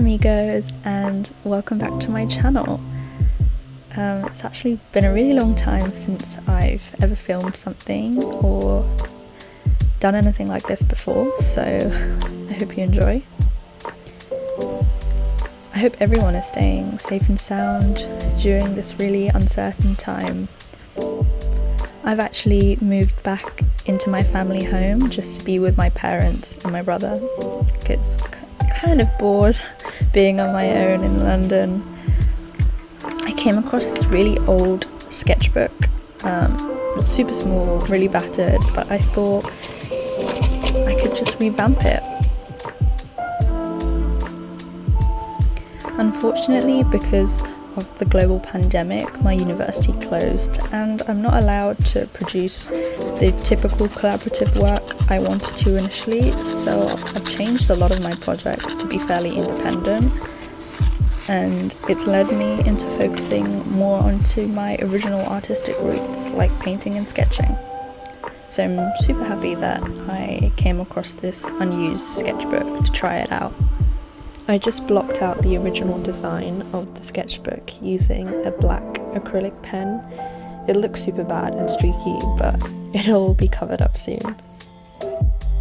amigos, and welcome back to my channel. It's actually been a really long time since I've ever filmed something or done anything like this before, so I hope you enjoy. I hope everyone is staying safe and sound during this really uncertain time. I've actually moved back into my family home just to be with my parents and my brother. It's kind of bored being on my own in London. I came across this really old sketchbook, super small, really battered, but I thought I could just revamp it. Unfortunately, because of the global pandemic, my university closed and I'm not allowed to produce the typical collaborative work I wanted to initially, so I've changed a lot of my projects to be fairly independent, and it's led me into focusing more onto my original artistic roots like painting and sketching. So I'm super happy that I came across this unused sketchbook to try it out. I just blocked out the original design of the sketchbook using a black acrylic pen. It looks super bad and streaky, but it'll be covered up soon.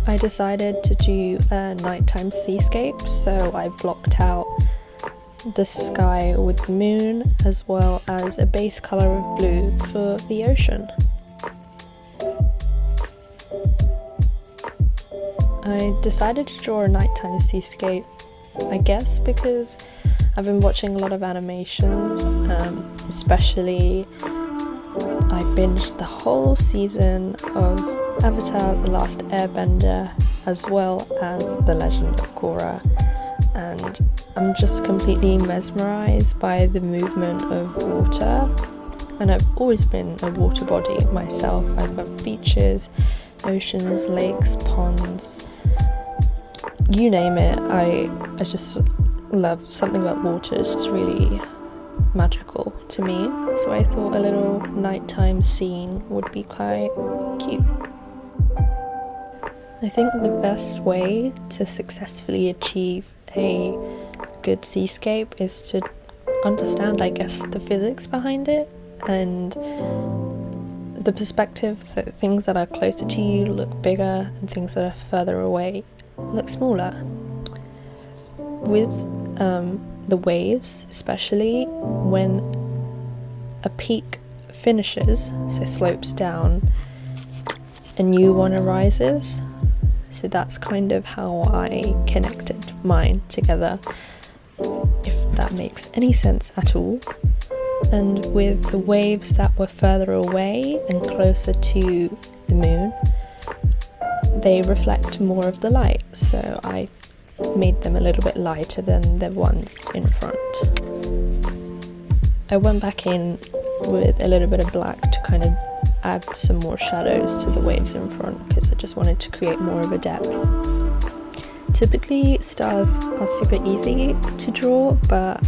I decided to do a nighttime seascape, so I blocked out the sky with the moon as well as a base colour of blue for the ocean. I decided to draw a nighttime seascape, I guess because I've been watching a lot of animations, especially I binged the whole season of Avatar: The Last Airbender as well as The Legend of Korra, and I'm just completely mesmerised by the movement of water, and I've always been a water body myself. I love beaches, oceans, lakes, ponds, you name it. I just love something about water. It's just really magical to me, so I thought a little nighttime scene would be quite cute. I think the best way to successfully achieve a good seascape is to understand, I guess, the physics behind it and the perspective that things that are closer to you look bigger and things that are further away look smaller. With the waves, especially when a peak finishes, so slopes down, a new one arises. So that's kind of how I connected mine together, if that makes any sense at all. And with the waves that were further away and closer to the moon, they reflect more of the light, so I made them a little bit lighter than the ones in front. I went back in with a little bit of black to kind of add some more shadows to the waves in front because I just wanted to create more of a depth. Typically stars are super easy to draw, but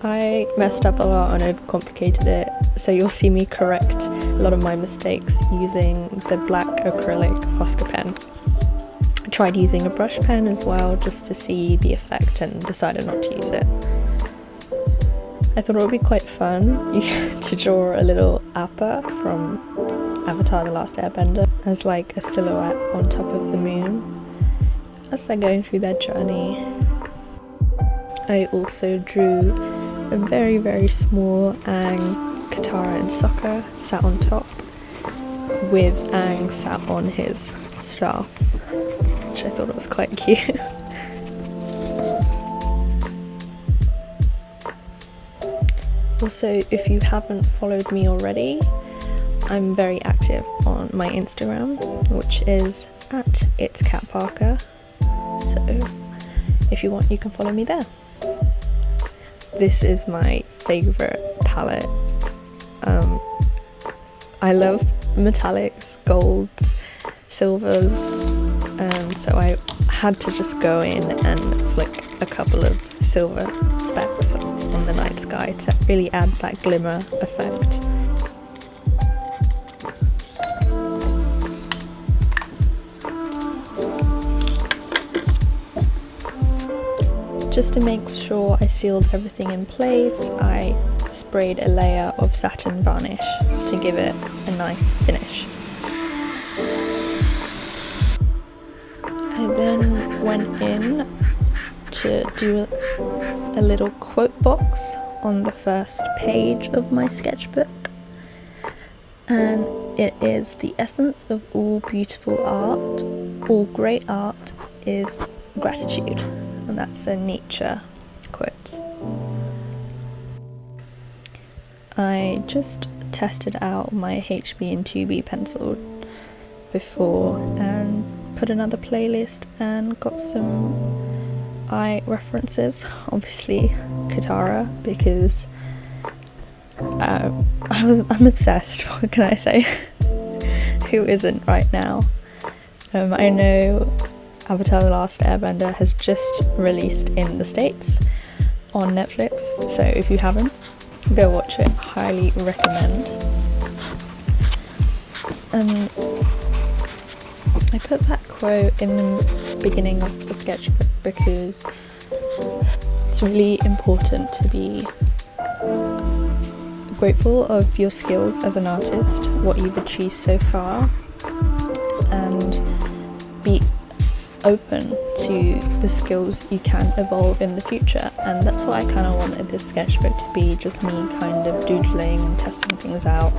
I messed up a lot and overcomplicated it, so you'll see me correct a lot of my mistakes using the black acrylic posca pen. I tried using a brush pen as well just to see the effect and decided not to use it. I thought it would be quite fun to draw a little appa from Avatar: The Last Airbender as like a silhouette on top of the moon as they're going through their journey. I also drew a very, very small Aang, Katara and Sokka sat on top, with Aang sat on his staff, which I thought was quite cute. Also, if you haven't followed me already, I'm very active on my Instagram, which is at itscatparker, so if you want you can follow me there. This is my favourite palette. I love metallics, golds, silvers, so I had to just go in and flick a couple of silver specks on the night sky to really add that glimmer effect. just to make sure I sealed everything in place, I sprayed a layer of satin varnish to give it a nice finish. I then went in to do a little quote box on the first page of my sketchbook, and it is: the essence of all beautiful art, all great art, is gratitude. And that's a Nietzsche quote. I just tested out my HB and 2B pencil before and put another playlist and got some eye references, obviously Katara, because I'm obsessed. What can I say? Who isn't right now? I know Avatar: The Last Airbender has just released in the States on Netflix, so if you haven't, go watch it. Highly recommend. I put that quote in the beginning of the sketchbook because it's really important to be grateful of your skills as an artist, what you've achieved so far, and be open to the skills you can evolve in the future. And that's what I kind of wanted this sketchbook to be, just me kind of doodling and testing things out.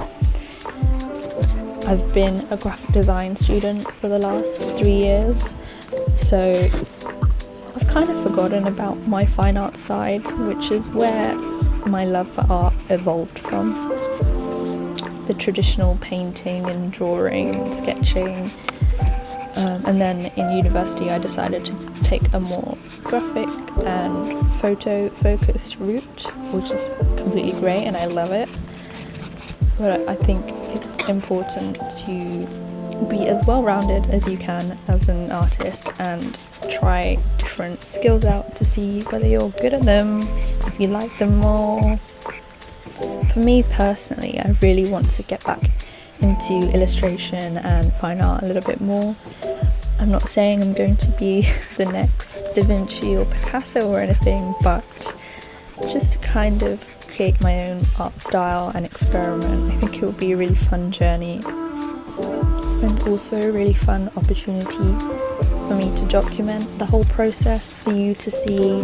I've been a graphic design student for the last 3 years, so I've kind of forgotten about my fine art side, which is where my love for art evolved from. The traditional painting and drawing and sketching. And then in university I decided to take a more graphic and photo focused route, which is completely great and I love it. But I think it's important to be as well rounded as you can as an artist and try different skills out to see whether you're good at them, if you like them more. For me personally, I really want to get back into illustration and fine art a little bit more. I'm not saying I'm going to be the next Da Vinci or Picasso or anything, but just to kind of create my own art style and experiment. I think it will be a really fun journey and also a really fun opportunity for me to document the whole process, for you to see,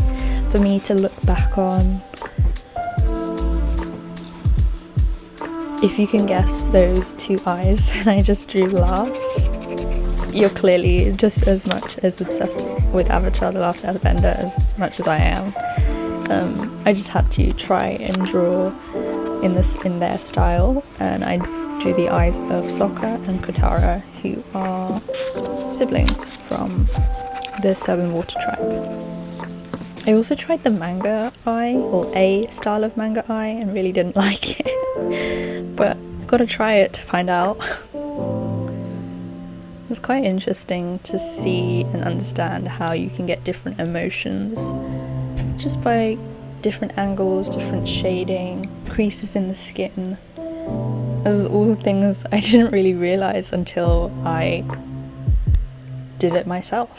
for me to look back on. If you can guess those two eyes that I just drew last, you're clearly just as much as obsessed with Avatar: The Last Airbender as much as I am. I just had to try and draw in their style, and I drew the eyes of Sokka and Katara, who are siblings from the Seven Water Tribe. I also tried the manga eye, or a style of manga eye, and really didn't like it, but I've got to try it to find out. It's quite interesting to see and understand how you can get different emotions just by different angles, different shading, creases in the skin. This is all things I didn't really realise until I did it myself.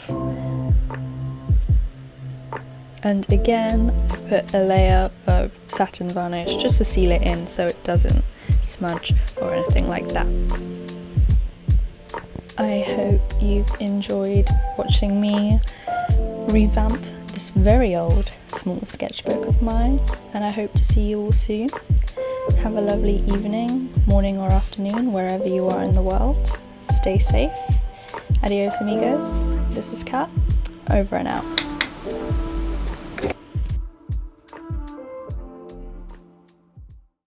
And again, I put a layer of satin varnish just to seal it in so it doesn't smudge or anything like that. I hope you've enjoyed watching me revamp this very old small sketchbook of mine, and I hope to see you all soon. Have a lovely evening, morning or afternoon, wherever you are in the world. Stay safe. Adios amigos. This is Kat, over and out.